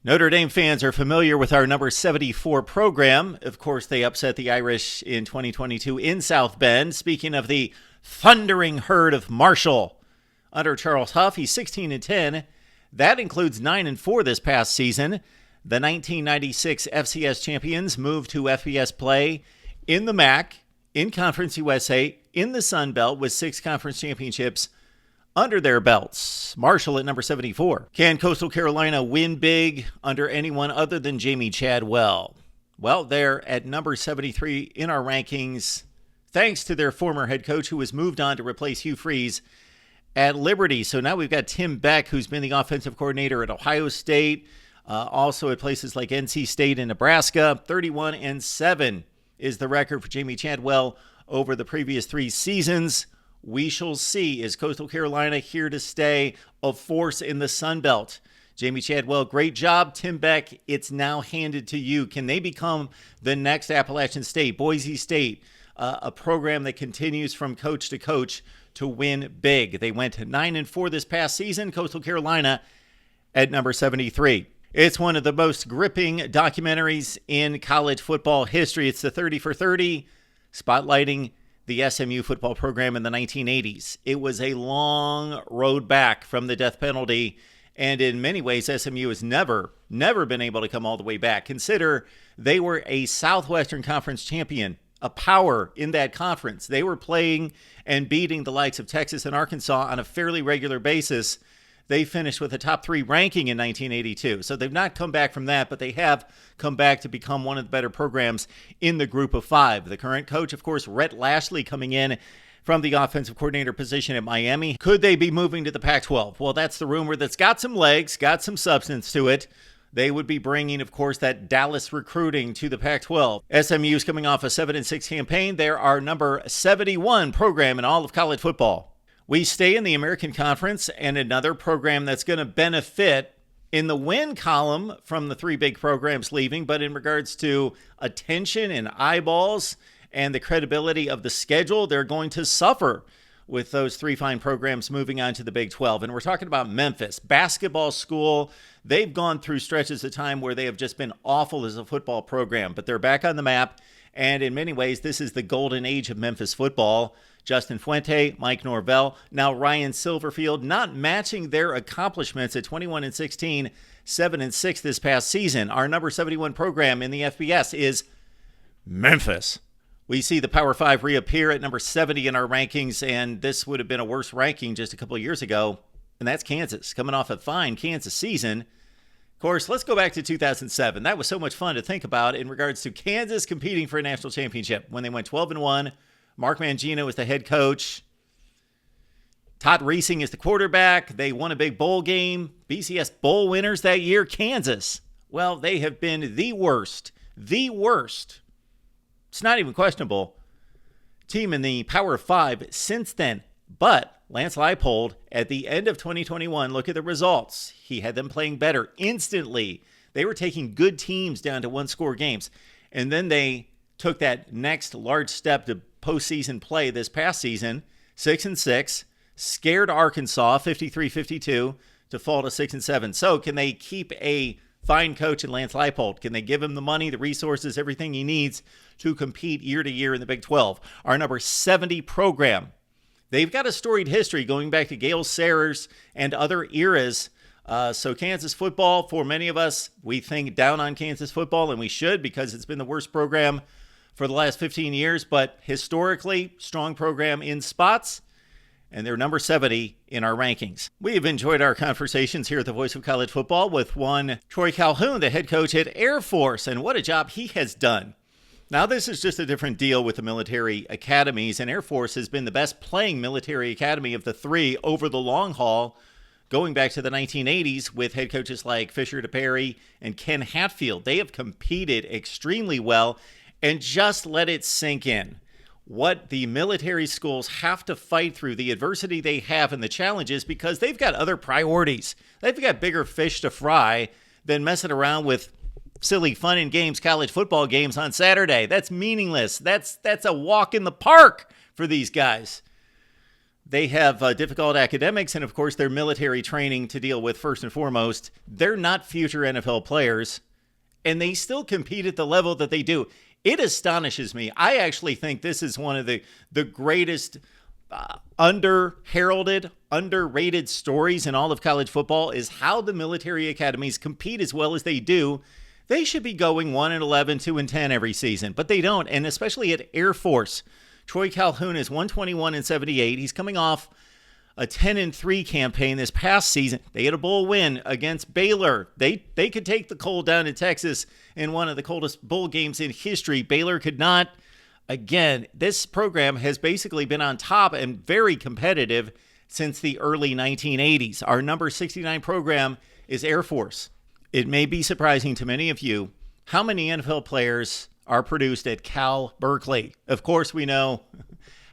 Notre Dame fans are familiar with our number 74 program. Of course, they upset the Irish in 2022 in South Bend. Speaking of the thundering herd of Marshall under Charles Huff, he's 16-10. That includes 9-4 this past season. The 1996 FCS champions moved to FBS play in the MAC, in Conference USA, in the Sun Belt with 6 conference championships under their belts. Marshall at number 74. Can Coastal Carolina win big under anyone other than Jamie Chadwell? Well, they're at number 73 in our rankings, thanks to their former head coach who was moved on to replace Hugh Freeze at Liberty. So now we've got Tim Beck, who's been the offensive coordinator at Ohio State, also at places like NC State and Nebraska. 31-7 is the record for Jamie Chadwell over the previous 3 seasons. We shall see. Is Coastal Carolina here to stay, a force in the Sun Belt? Jamie Chadwell, great job. Tim Beck, it's now handed to you. Can they become the next Appalachian State, Boise State, a program that continues from coach to coach to win big? They went 9-4 this past season. Coastal Carolina at number 73. It's one of the most gripping documentaries in college football history. It's the 30 for 30, spotlighting the SMU football program in the 1980s. It was a long road back from the death penalty, and in many ways, SMU has never been able to come all the way back. Consider they were a Southwestern Conference champion, a power in that conference. They were playing and beating the likes of Texas and Arkansas on a fairly regular basis. They finished with a top 3 ranking in 1982. So they've not come back from that, but they have come back to become one of the better programs in the group of 5. The current coach, of course, Rhett Lashley, coming in from the offensive coordinator position at Miami. Could they be moving to the Pac-12? Well, that's the rumor that's got some legs, got some substance to it. They would be bringing, of course, that Dallas recruiting to the Pac-12. SMU's coming off a 7-6 campaign. They're our number 71 program in all of college football. We stay in the American Conference, and another program that's going to benefit in the win column from the 3 big programs leaving, but in regards to attention and eyeballs and the credibility of the schedule, they're going to suffer with those 3 fine programs moving on to the Big 12. And we're talking about Memphis, basketball school. They've gone through stretches of time where they have just been awful as a football program, but they're back on the map. And in many ways, this is the golden age of Memphis football. Justin Fuente, Mike Norvell, now Ryan Silverfield, not matching their accomplishments at 21-16, 7-6 this past season. Our number 71 program in the FBS is Memphis. We see the Power 5 reappear at number 70 in our rankings, and this would have been a worse ranking just a couple of years ago, and that's Kansas, coming off a fine Kansas season. Of course, let's go back to 2007. That was so much fun to think about in regards to Kansas competing for a national championship when they went 12-1. Mark Mangino is the head coach. Todd Reesing is the quarterback. They won a big bowl game. BCS bowl winners that year, Kansas. Well, they have been the worst. It's not even questionable team in the Power 5 since then. But Lance Leipold, at the end of 2021, look at the results. He had them playing better instantly. They were taking good teams down to 1-score games. And then they took that next large step to postseason play this past season, 6-6, scared Arkansas 53-52 to fall to 6-7. So can they keep a fine coach in Lance Leipold? Can they give him the money, the resources, everything he needs to compete year to year in the Big 12? Our number 70 program. They've got a storied history going back to Gale Sayers and other eras. So Kansas football, for many of us, we think down on Kansas football, and we should, because it's been the worst program for the last 15 years, but historically, strong program in spots, and they're number 70 in our rankings. We have enjoyed our conversations here at the Voice of College Football with one Troy Calhoun, the head coach at Air Force, and what a job he has done. Now, this is just a different deal with the military academies, and Air Force has been the best playing military academy of the 3 over the long haul, going back to the 1980s with head coaches like Fisher DePerry and Ken Hatfield. They have competed extremely well. And just let it sink in what the military schools have to fight through, the adversity they have and the challenges, because they've got other priorities. They've got bigger fish to fry than messing around with silly fun and games college football games on Saturday. That's meaningless. That's a walk in the park for these guys. They have difficult academics and, of course, their military training to deal with first and foremost. They're not future NFL players, and they still compete at the level that they do. It astonishes me. I actually think this is one of the greatest under-heralded, underrated stories in all of college football is how the military academies compete as well as they do. They should be going 1-11, 2-10 every season, but they don't, and especially at Air Force. Troy Calhoun is 121-78. He's coming off a 10-3 campaign this past season. They had a bowl win against Baylor. They could take the cold down in Texas in one of the coldest bowl games in history. Baylor could not. Again, this program has basically been on top and very competitive since the early 1980s. Our number 69 program is Air Force. It may be surprising to many of you how many NFL players are produced at Cal Berkeley. Of course, we know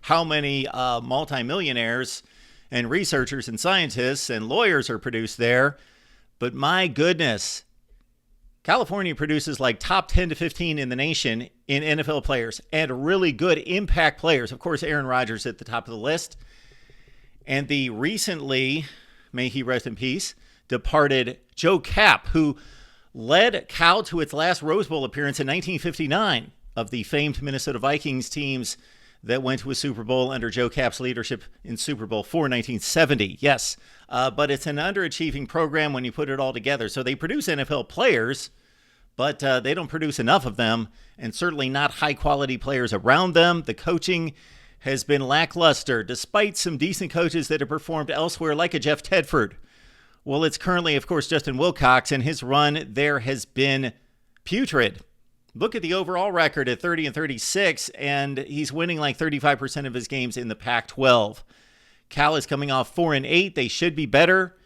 how many multimillionaires and researchers and scientists and lawyers are produced there. But my goodness, California produces like top 10 to 15 in the nation in NFL players and really good impact players. Of course, Aaron Rodgers at the top of the list. And the recently, may he rest in peace, departed Joe Kapp, who led Cal to its last Rose Bowl appearance in 1959 of the famed Minnesota Vikings teams that went to a Super Bowl under Joe Kapp's leadership in Super Bowl IV, 1970. Yes, but it's an underachieving program when you put it all together. So they produce NFL players, but they don't produce enough of them, and certainly not high-quality players around them. The coaching has been lackluster, despite some decent coaches that have performed elsewhere, like a Jeff Tedford. Well, it's currently, of course, Justin Wilcox, and his run there has been putrid. Look at the overall record at 30-36, and he's winning like 35% of his games in the Pac-12. Cal is coming off 4-8. They should be better.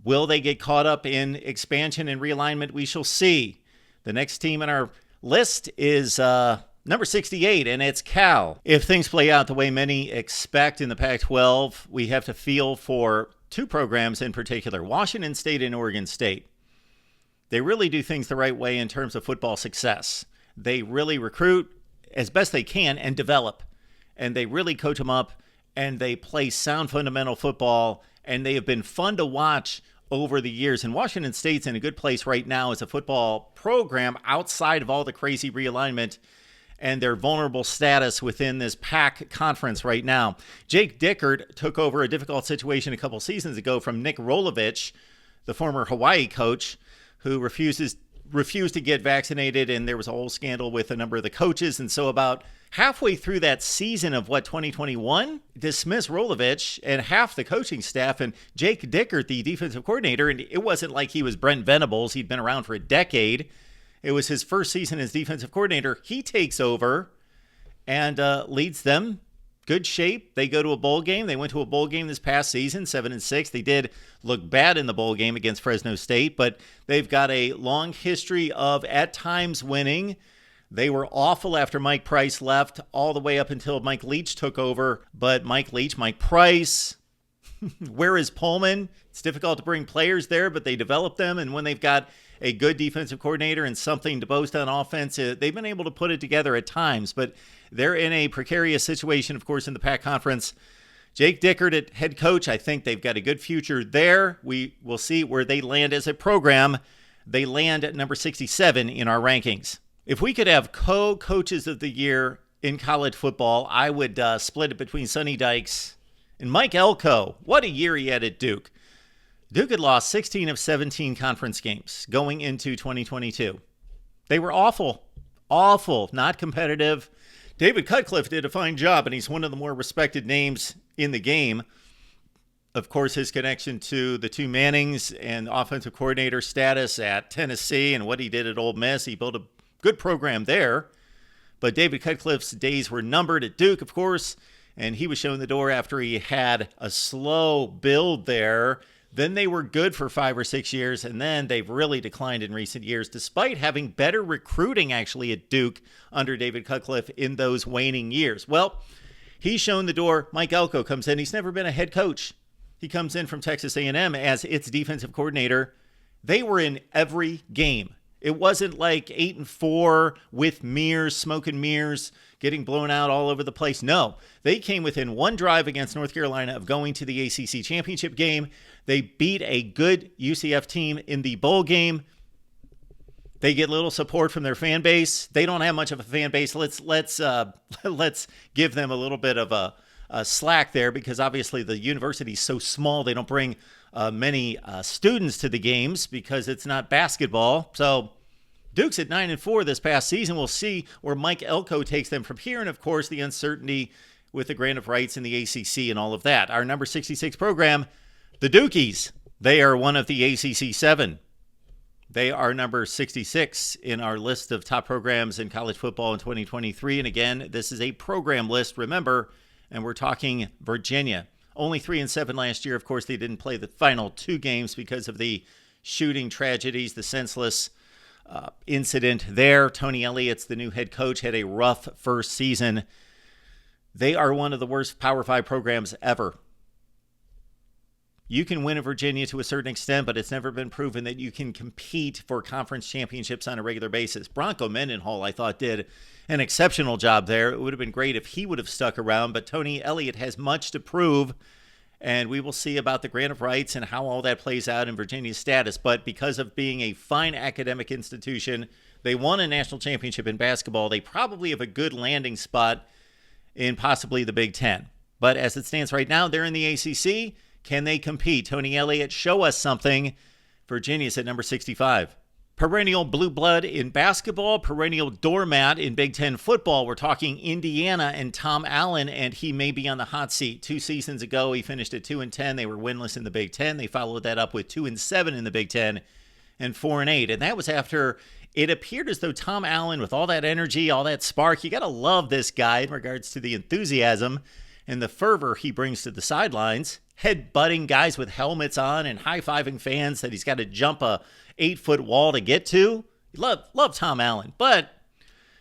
Will they get caught up in expansion and realignment? We shall see. The next team on our list is number 68, and it's Cal. If things play out the way many expect in the Pac-12, we have to feel for two programs in particular, Washington State and Oregon State. They really do things the right way in terms of football success. They really recruit as best they can and develop. And they really coach them up, and they play sound fundamental football, and they have been fun to watch over the years. And Washington State's in a good place right now as a football program outside of all the crazy realignment and their vulnerable status within this Pac conference right now. Jake Dickert took over a difficult situation a couple seasons ago from Nick Rolovich, the former Hawaii coach, who refused to get vaccinated, and there was a whole scandal with a number of the coaches. And so about halfway through that season of 2021, dismissed Rolovich and half the coaching staff, and Jake Dickert, the defensive coordinator, and it wasn't like he was Brent Venables. He'd been around for a decade. It was his first season as defensive coordinator. He takes over and leads them. Good shape. They go to a bowl game. They went to a bowl game this past season, 7-6. They did look bad in the bowl game against Fresno State, but they've got a long history of at times winning. They were awful after Mike Price left, all the way up until Mike Leach took over. But Mike Price, where is Pullman? It's difficult to bring players there, but they develop them. And when they've got a good defensive coordinator and something to boast on offense, they've been able to put it together at times. But they're in a precarious situation, of course, in the Pac Conference. Jake Dickert at head coach, I think they've got a good future there. We will see where they land as a program. They land at number 67 in our rankings. If we could have co-coaches of the year in college football, I would split it between Sonny Dykes and Mike Elko. What a year he had at Duke. Duke had lost 16 of 17 conference games going into 2022. They were awful, not competitive. David Cutcliffe did a fine job, and he's one of the more respected names in the game. Of course, his connection to the two Mannings and offensive coordinator status at Tennessee and what he did at Ole Miss. He built a good program there. But David Cutcliffe's days were numbered at Duke, of course, and he was shown the door after he had a slow build there. Then they were good for 5 or 6 years, and then they've really declined in recent years, despite having better recruiting, actually, at Duke under David Cutcliffe in those waning years. Well, he's shown the door. Mike Elko comes in. He's never been a head coach. He comes in from Texas A&M as its defensive coordinator. They were in every game. It wasn't like 8-4 with mirrors, smoke and mirrors, getting blown out all over the place. No, they came within one drive against North Carolina of going to the ACC championship game. They beat a good UCF team in the bowl game. They get little support from their fan base. They don't have much of a fan base. Let's give them a little bit of a slack there, because obviously the university is so small. They don't bring many students to the games because it's not basketball. So Duke's at 9-4 this past season. We'll see where Mike Elko takes them from here. And of course, the uncertainty with the grant of rights in the ACC and all of that. Our number 66 program, the Dukies, they are one of the ACC 7. They are number 66 in our list of top programs in college football in 2023. And again, this is a program list, remember, and we're talking Virginia. Only 3-7 last year. Of course, they didn't play the final 2 games because of the shooting tragedies, the senseless incident there. Tony Elliott's the new head coach, had a rough first season. They are one of the worst Power 5 programs ever. You can win in Virginia to a certain extent, but it's never been proven that you can compete for conference championships on a regular basis. Bronco Mendenhall, I thought, did an exceptional job there. It would have been great if he would have stuck around, but Tony Elliott has much to prove, and we will see about the grant of rights and how all that plays out in Virginia's status. But because of being a fine academic institution, they won a national championship in basketball. They probably have a good landing spot in possibly the Big Ten. But as it stands right now, they're in the ACC. Can they compete? Tony Elliott, show us something. Virginia's at number 65. Perennial blue blood in basketball, perennial doormat in Big Ten football. We're talking Indiana and Tom Allen, and he may be on the hot seat. 2 seasons ago, he finished at 2-10. They were winless in the Big Ten. They followed that up with 2-7 in the Big Ten and 4-8. And that was after it appeared as though Tom Allen, with all that energy, all that spark, you got to love this guy in regards to the enthusiasm and the fervor he brings to the sidelines, head-butting guys with helmets on and high-fiving fans that he's got to jump a 8-foot wall to get to. Love Tom Allen, but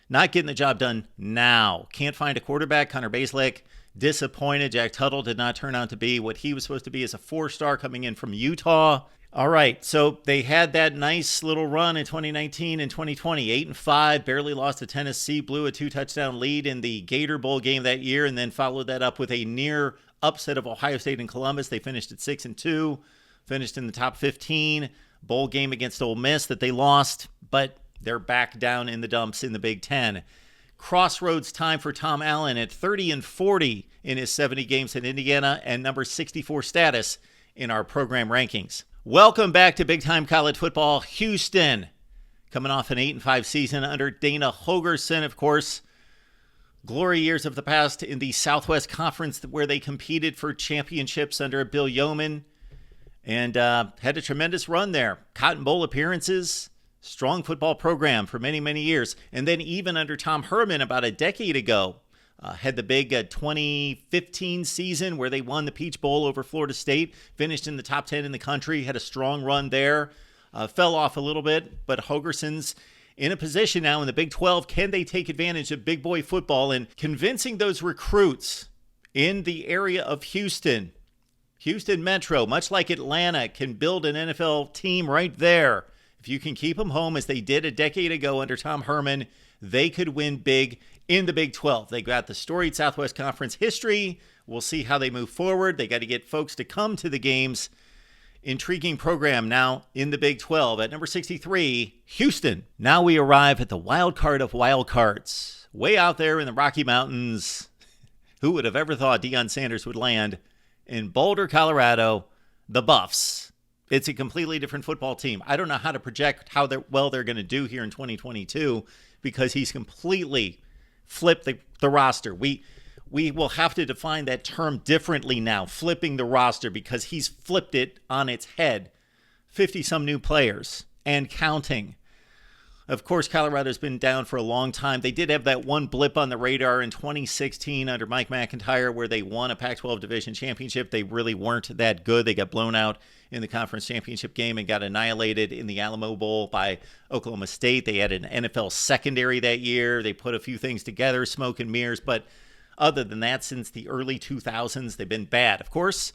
not getting the job done now. Can't find a quarterback. Connor Baselick, disappointed. Jack Tuttle did not turn out to be what he was supposed to be as a 4-star coming in from Utah. All right, so they had that nice little run in 2019 and 2020, 8-5, barely lost to Tennessee, blew a 2-touchdown lead in the Gator Bowl game that year, and then followed that up with a near upset of Ohio State and Columbus. They finished at 6-2, finished in the top 15. Bowl game against Ole Miss that they lost, but they're back down in the dumps in the Big Ten. Crossroads time for Tom Allen at 30-40 in his 70 games in Indiana, and number 64 status in our program rankings. Welcome back to Big Time College Football. Houston, coming off an 8-5 season under Dana Holgorsen, of course. Glory years of the past in the Southwest Conference, where they competed for championships under Bill Yeoman, and had a tremendous run there. Cotton Bowl appearances, strong football program for many, many years. And then even under Tom Herman about a decade ago, had the big 2015 season where they won the Peach Bowl over Florida State, finished in the top 10 in the country, had a strong run there, fell off a little bit, but Holgorsen's in a position now in the Big 12. Can they take advantage of big boy football and convincing those recruits in the area of Houston Metro, much like Atlanta, can build an NFL team right there. If you can keep them home as they did a decade ago under Tom Herman, they could win big in the Big 12. They got the storied Southwest Conference history. We'll see how they move forward. They got to get folks to come to the games. Intriguing program now in the Big 12. At number 63, Houston. Now we arrive at the wild card of wild cards. Way out there in the Rocky Mountains. Who would have ever thought Deion Sanders would land in Boulder, Colorado? The Buffs. It's a completely different football team. I don't know how to project how well they're going to do here in 2022 because he's completely flipped the roster. We will have to define that term differently now, flipping the roster, because he's flipped it on its head. 50-some new players and counting. Of course, Colorado's been down for a long time. They did have that one blip on the radar in 2016 under Mike McIntyre where they won a Pac-12 division championship. They really weren't that good. They got blown out in the conference championship game and got annihilated in the Alamo Bowl by Oklahoma State. They had an NFL secondary that year. They put a few things together, smoke and mirrors, but other than that, since the early 2000s, they've been bad. Of course,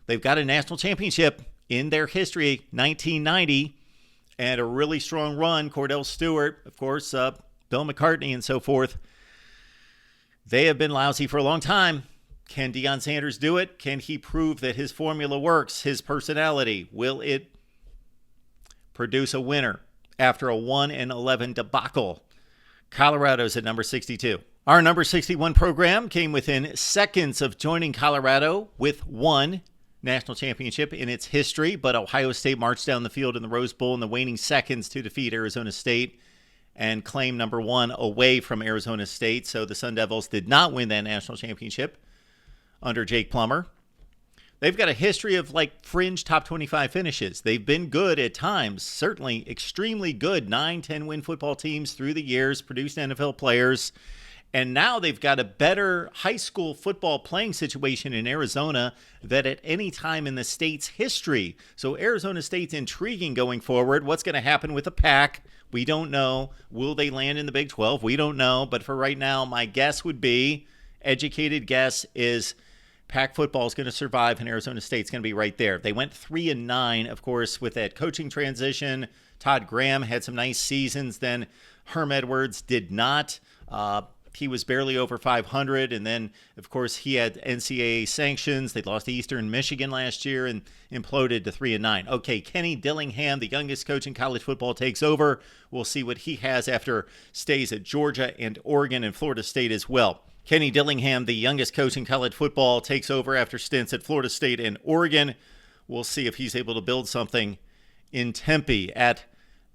they've got a national championship in their history, 1990, and a really strong run. Cordell Stewart, of course, Bill McCartney and so forth. They have been lousy for a long time. Can Deion Sanders do it? Can he prove that his formula works, his personality? Will it produce a winner after a 1-11 debacle? Colorado's at number 62. Our number 61 program came within seconds of joining Colorado with one national championship in its history, but Ohio State marched down the field in the Rose Bowl in the waning seconds to defeat Arizona State and claim number one away from Arizona State. So the Sun Devils did not win that national championship under Jake Plummer. They've got a history of like fringe top 25 finishes. They've been good at times, certainly extremely good 9-10 win football teams through the years, produced NFL players. And now they've got a better high school football playing situation in Arizona than at any time in the state's history. So Arizona State's intriguing going forward. What's going to happen with the Pac? We don't know. Will they land in the Big 12? We don't know. But for right now, my guess would be, educated guess, is Pac football is going to survive and Arizona State's going to be right there. They went 3-9, of course, with that coaching transition. Todd Graham had some nice seasons. Then Herm Edwards did not. He was barely over 500, and then, of course, he had NCAA sanctions. They lost to Eastern Michigan last year and imploded to 3-9. Okay, Kenny Dillingham, the youngest coach in college football, takes over. We'll see what he has after stays at Georgia and Oregon and Florida State as well. Kenny Dillingham, the youngest coach in college football, takes over after stints at Florida State and Oregon. We'll see if he's able to build something in Tempe. At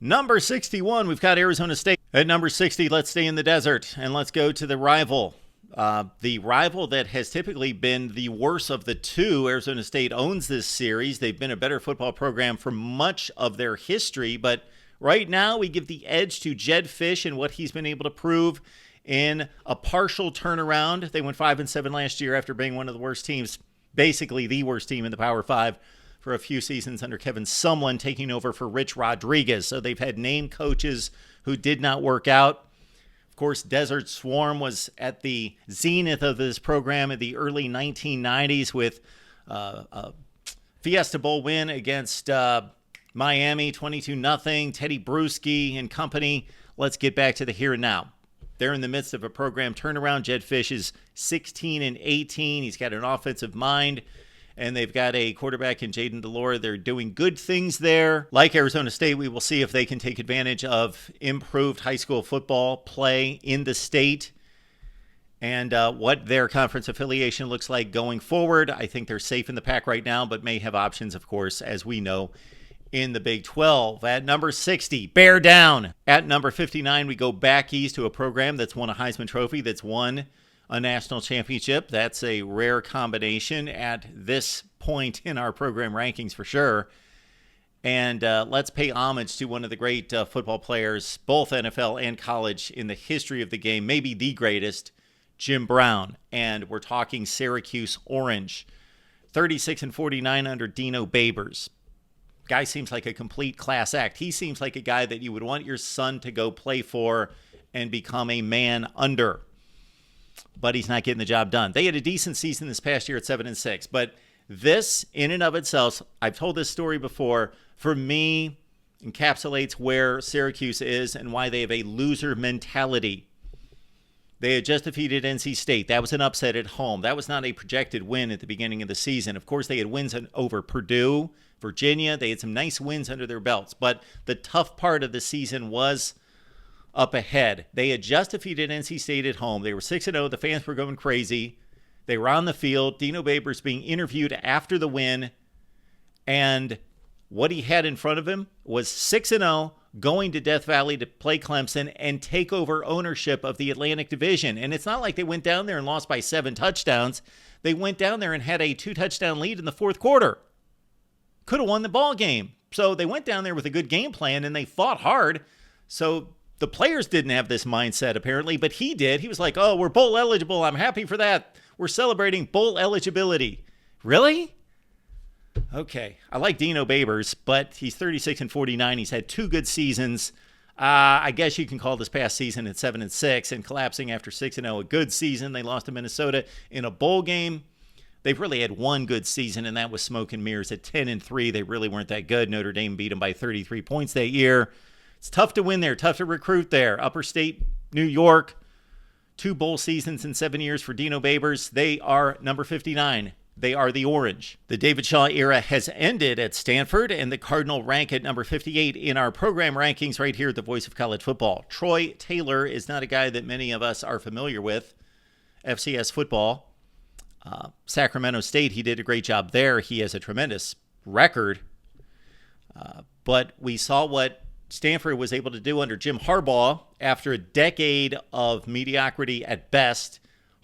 number 61, we've got Arizona State. At number 60, let's stay in the desert and let's go to the rival. The rival that has typically been the worst of the two. Arizona State owns this series. They've been a better football program for much of their history, but right now we give the edge to Jedd Fisch and what he's been able to prove in a partial turnaround. They went 5-7 last year after being one of the worst teams, basically the worst team in the Power 5 for a few seasons under Kevin Sumlin, taking over for Rich Rodriguez. So they've had named coaches who did not work out. Of course, Desert Swarm was at the zenith of this program in the early 1990s with a Fiesta Bowl win against Miami, 22-0, Teddy Bruschi and company. Let's get back to the here and now. They're in the midst of a program turnaround. Jedd Fisch is 16-18. He's got an offensive mind, and they've got a quarterback in Jaden Delora. They're doing good things there. Like Arizona State, we will see if they can take advantage of improved high school football play in the state and what their conference affiliation looks like going forward. I think they're safe in the Pac right now, but may have options, of course, as we know, in the Big 12. At number 60, bear down. At number 59, we go back east to a program that's won a Heisman Trophy, that's won a national championship. That's a rare combination at this point in our program rankings for sure. And let's pay homage to one of the great football players, both NFL and college, in the history of the game, maybe the greatest, Jim Brown. And we're talking Syracuse Orange. 36-49 under Dino Babers. Guy seems like a complete class act. He seems like a guy that you would want your son to go play for and become a man under. But he's not getting the job done. They had a decent season this past year at 7-6. But this, in and of itself, I've told this story before, for me, encapsulates where Syracuse is and why they have a loser mentality. They had just defeated NC State. That was an upset at home. That was not a projected win at the beginning of the season. Of course, they had wins over Purdue, Virginia. They had some nice wins under their belts. But the tough part of the season was up ahead. They had just defeated NC State at home. They were 6-0. The fans were going crazy. They were on the field. Dino Babers being interviewed after the win. And what he had in front of him was 6-0, going to Death Valley to play Clemson and take over ownership of the Atlantic Division. And it's not like they went down there and lost by 7 touchdowns. They went down there and had a 2-touchdown lead in the fourth quarter. Could have won the ball game. So they went down there with a good game plan and they fought hard. So the players didn't have this mindset apparently, but he did. He was like, oh, we're bowl eligible. I'm happy for that. We're celebrating bowl eligibility. Really? Okay. I like Dino Babers, but he's 36-49. He's had 2 good seasons. I guess you can call this past season at 7-6 and collapsing after 6-0 a good season. They lost to Minnesota in a bowl game. They've really had one good season, and that was smoke and mirrors. At 10-3, they really weren't that good. Notre Dame beat them by 33 points that year. It's tough to win there, tough to recruit there. Upper State, New York, 2 bowl seasons in 7 years for Dino Babers. They are number 59. They are the Orange. The David Shaw era has ended at Stanford, and the Cardinal rank at number 58 in our program rankings right here at the Voice of College Football. Troy Taylor is not a guy that many of us are familiar with. FCS football. Sacramento State, he did a great job there. He has a tremendous record. But we saw what Stanford was able to do under Jim Harbaugh after a decade of mediocrity at best.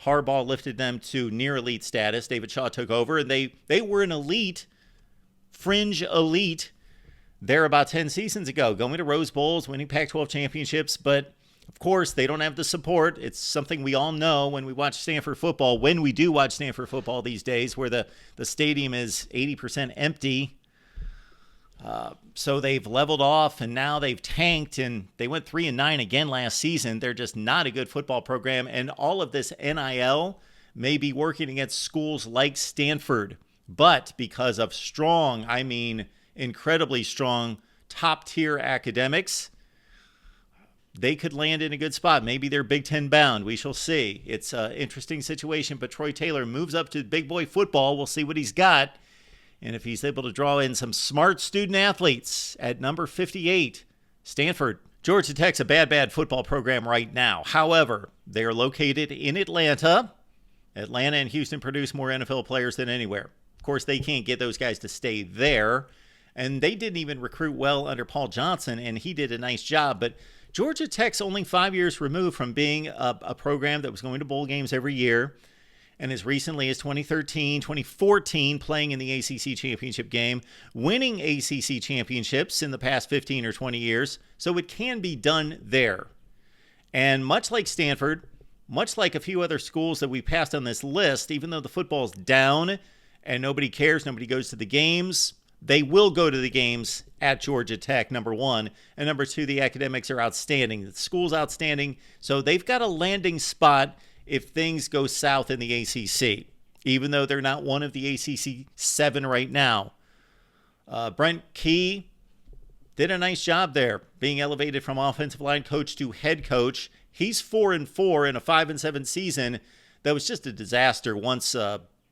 Harbaugh lifted them to near elite status. David Shaw took over, and they were an elite, fringe elite, there about 10 seasons ago, going to Rose Bowls, winning Pac-12 championships. But, of course, they don't have the support. It's something we all know when we watch Stanford football, when we do watch Stanford football these days, where the stadium is 80% empty. So they've leveled off, and now they've tanked, and they went 3-9 again last season. They're just not a good football program, and all of this NIL may be working against schools like Stanford. But because of strong, I mean incredibly strong, top-tier academics, they could land in a good spot. Maybe they're Big Ten bound. We shall see. It's an interesting situation, but Troy Taylor moves up to big boy football. We'll see what he's got. And if he's able to draw in some smart student athletes at number 58, Stanford. Georgia Tech's a bad football program right now. However, they are located in Atlanta. Atlanta and Houston produce more NFL players than anywhere. Of course, they can't get those guys to stay there. And they didn't even recruit well under Paul Johnson, and he did a nice job. But Georgia Tech's only 5 years removed from being a program that was going to bowl games every year. And as recently as 2013, 2014, playing in the ACC championship game, winning ACC championships in the past 15 or 20 years. So it can be done there. And much like Stanford, much like a few other schools that we passed on this list, even though the football's down and nobody cares, nobody goes to the games, they will go to the games at Georgia Tech, number one. And number two, the academics are outstanding. The school's outstanding. So they've got a landing spot if things go south in the ACC, even though they're not one of the ACC 7 right now. Brent Key did a nice job there, being elevated from offensive line coach to head coach. He's 4-4 in a 5-7 season. That was just a disaster once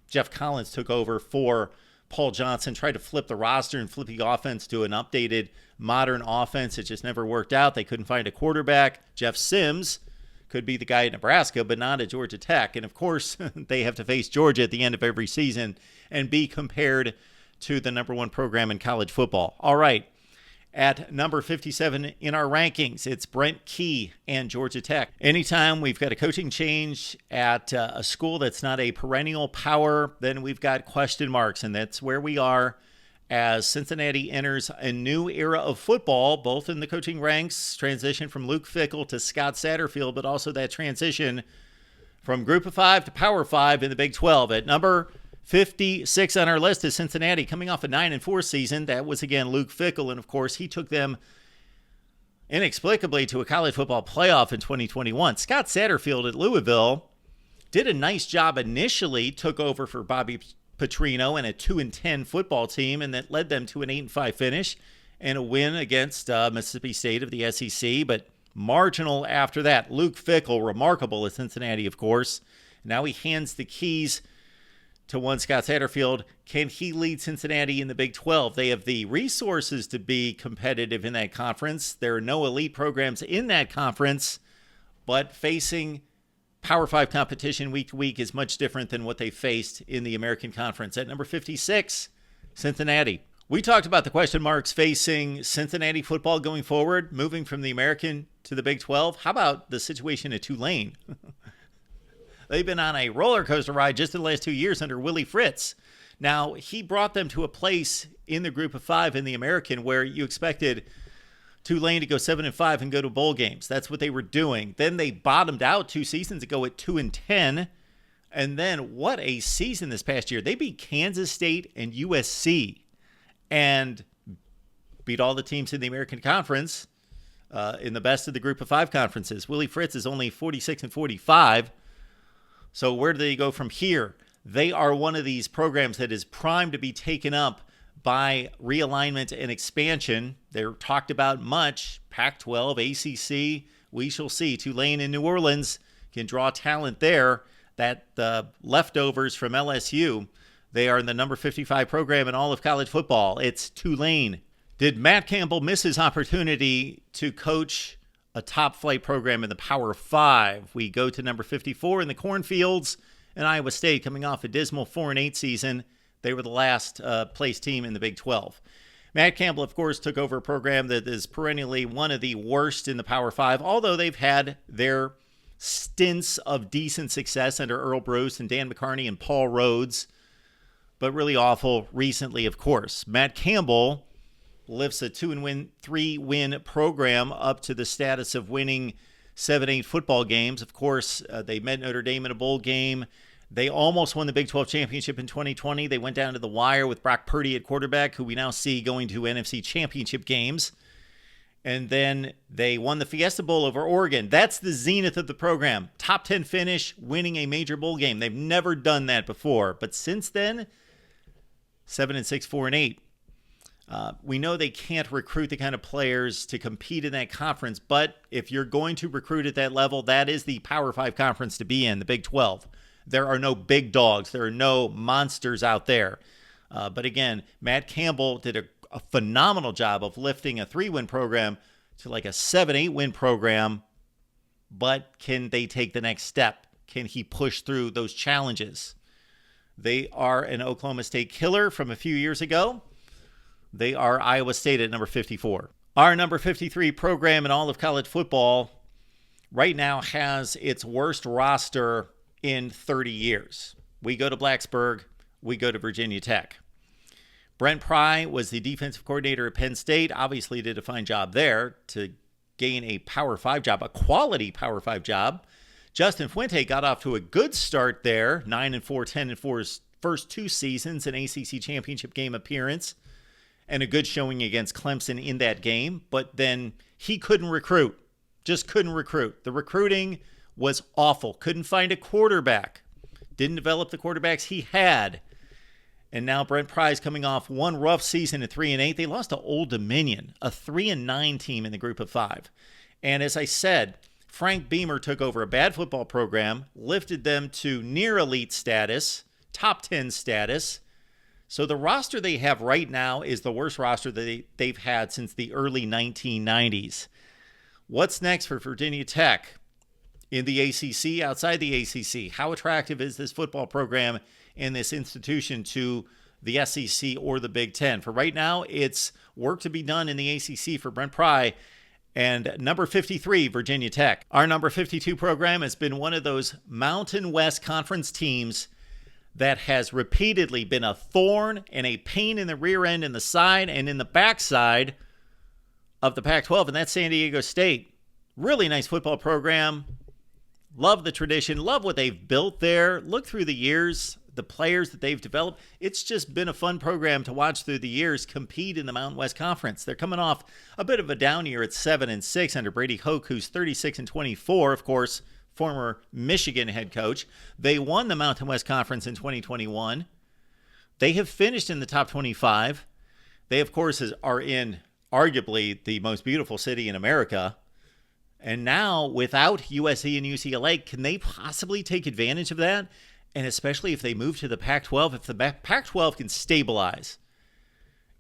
Jeff Collins took over for Paul Johnson, tried to flip the roster and flip the offense to an updated, modern offense. It just never worked out. They couldn't find a quarterback. Jeff Sims could be the guy at Nebraska, but not at Georgia Tech. And, of course, they have to face Georgia at the end of every season and be compared to the number one program in college football. All right. At number 57 in our rankings, it's Brent Key and Georgia Tech. Anytime we've got a coaching change at a school that's not a perennial power, then we've got question marks, and that's where we are as Cincinnati enters a new era of football, both in the coaching ranks, transition from Luke Fickell to Scott Satterfield, but also that transition from Group of Five to Power Five in the Big 12. At number 56 on our list is Cincinnati, coming off a 9-4 season. That was, again, Luke Fickell, and, of course, he took them inexplicably to a college football playoff in 2021. Scott Satterfield at Louisville did a nice job initially, took over for Bobby Petrino and a 2-10 football team, and that led them to an 8-5 finish and a win against Mississippi State of the SEC, but marginal after that. Luke Fickell, remarkable at Cincinnati, of course. Now he hands the keys to one Scott Satterfield. Can he lead Cincinnati in the Big 12? They have the resources to be competitive in that conference. There are no elite programs in that conference, but facing Power 5 competition week to week is much different than what they faced in the American Conference. At number 56, Cincinnati. We talked about the question marks facing Cincinnati football going forward, moving from the American to the Big 12. How about the situation at Tulane? They've been on a roller coaster ride just in the last 2 years under Willie Fritz. Now, he brought them to a place in the Group of Five in the American where you expected Tulane to go 7-5 and go to bowl games. That's what they were doing. Then they bottomed out 2 seasons ago at 2-10. And then what a season this past year. They beat Kansas State and USC and beat all the teams in the American Conference in the best of the Group of Five conferences. Willie Fritz is only 46-45. So where do they go from here? They are one of these programs that is primed to be taken up by realignment and expansion. They're talked about much. Pac-12, ACC, we shall see. Tulane and New Orleans can draw talent there. That the leftovers from LSU, they are in the number 55 program in all of college football. It's Tulane. Did Matt Campbell miss his opportunity to coach a top-flight program in the Power 5? We go to number 54 in the Cornfields, and Iowa State coming off a dismal 4-8 season. They were the last place team in the Big 12. Matt Campbell, of course, took over a program that is perennially one of the worst in the Power 5, although they've had their stints of decent success under Earl Bruce and Dan McCarney and Paul Rhodes, but really awful recently, of course. Matt Campbell lifts a 3-win program up to the status of winning 7-8 football games. Of course, they met Notre Dame in a bowl game. They almost won the Big 12 championship in 2020. They went down to the wire with Brock Purdy at quarterback, who we now see going to NFC championship games. And then they won the Fiesta Bowl over Oregon. That's the zenith of the program. Top 10 finish, winning a major bowl game. They've never done that before. But since then, 7-6, 4-8. We know they can't recruit the kind of players to compete in that conference, but if you're going to recruit at that level, that is the Power 5 conference to be in, the Big 12. There are no big dogs. There are no monsters out there. But again, Matt Campbell did a phenomenal job of lifting a 3-win program to like a 7-8 win program, but can they take the next step? Can he push through those challenges? They are an Oklahoma State killer from a few years ago. They are Iowa State at number 54. Our number 53 program in all of college football right now has its worst roster in 30 years. We go to Blacksburg. We go to Virginia Tech. Brent Pry was the defensive coordinator at Penn State. Obviously did a fine job there to gain a Power 5 job, a quality Power 5 job. Justin Fuente got off to a good start there, 9-4, 10-4 his first 2 seasons, an ACC championship game appearance, and a good showing against Clemson in that game. But then he couldn't recruit, just couldn't recruit. The recruiting was awful. Couldn't find a quarterback. Didn't develop the quarterbacks he had. And now Brent Pry's coming off one rough season at 3-8. They lost to Old Dominion, a 3-9 team in the group of 5. And as I said, Frank Beamer took over a bad football program, lifted them to near elite status, top 10 status. So the roster they have right now is the worst roster that they've had since the early 1990s. What's next for Virginia Tech? In the ACC, outside the ACC, how attractive is this football program and this institution to the SEC or the Big Ten? For right now, it's work to be done in the ACC for Brent Pry and number 53, Virginia Tech. Our number 52 program has been one of those Mountain West Conference teams that has repeatedly been a thorn and a pain in the rear end, in the side, and in the backside of the Pac-12, and that's San Diego State. Really nice football program. Love the tradition. Love what they've built there. Look through the years, the players that they've developed. It's just been a fun program to watch through the years compete in the Mountain West Conference. They're coming off a bit of a down year at 7-6 under Brady Hoke, who's 36-24, of course, former Michigan head coach. They won the Mountain West Conference in 2021. They have finished in the top 25. They, of course, are in arguably the most beautiful city in America. And now, without USC and UCLA, can they possibly take advantage of that? And especially if they move to the Pac-12, if the Pac-12 can stabilize.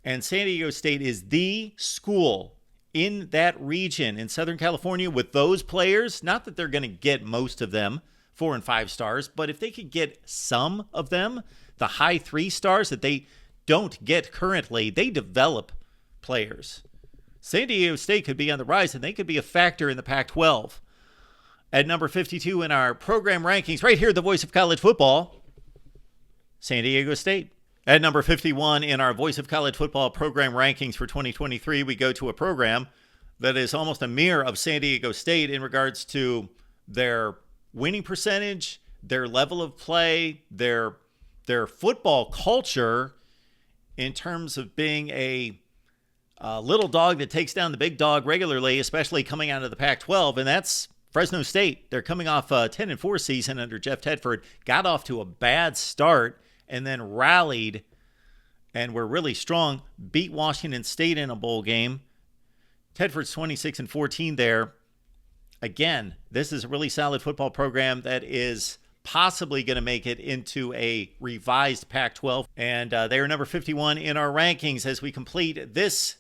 And San Diego State is the school in that region in Southern California with those players. Not that they're going to get most of them 4 and 5 stars, but if they could get some of them, the high 3 stars that they don't get currently, they develop players. San Diego State could be on the rise, and they could be a factor in the Pac-12. At number 52 in our program rankings, right here, the voice of college football, San Diego State. At number 51 in our voice of college football program rankings for 2023, we go to a program that is almost a mirror of San Diego State in regards to their winning percentage, their level of play, their football culture in terms of being a little dog that takes down the big dog regularly, especially coming out of the Pac-12, and that's Fresno State, they're coming off a 10-4 season under Jeff Tedford, got off to a bad start and then rallied and were really strong, beat Washington State in a bowl game. Tedford's 26-14 there. Again, this is a really solid football program that is possibly going to make it into a revised Pac-12. And they are number 51 in our rankings as we complete this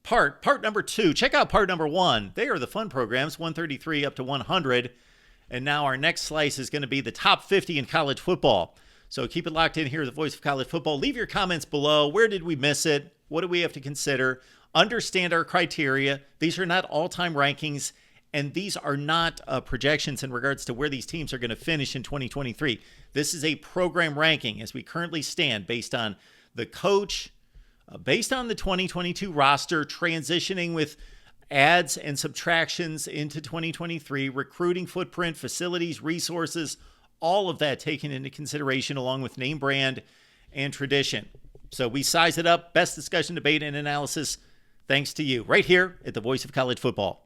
part number 2. Check out part number 1. They are the fun programs, 133 up to 100. And now our next slice is going to be the top 50 in college football. So keep it locked in here, the Voice of College Football. Leave your comments below. Where did we miss it? What do we have to consider? Understand our criteria. These are not all-time rankings, and these are not projections in regards to where these teams are going to finish in 2023. This is a program ranking as we currently stand based on the coach, based on the 2022 roster, transitioning with adds and subtractions into 2023, recruiting footprint, facilities, resources, all of that taken into consideration along with name brand and tradition. So we size it up, best discussion, debate, and analysis thanks to you right here at the Voice of College Football.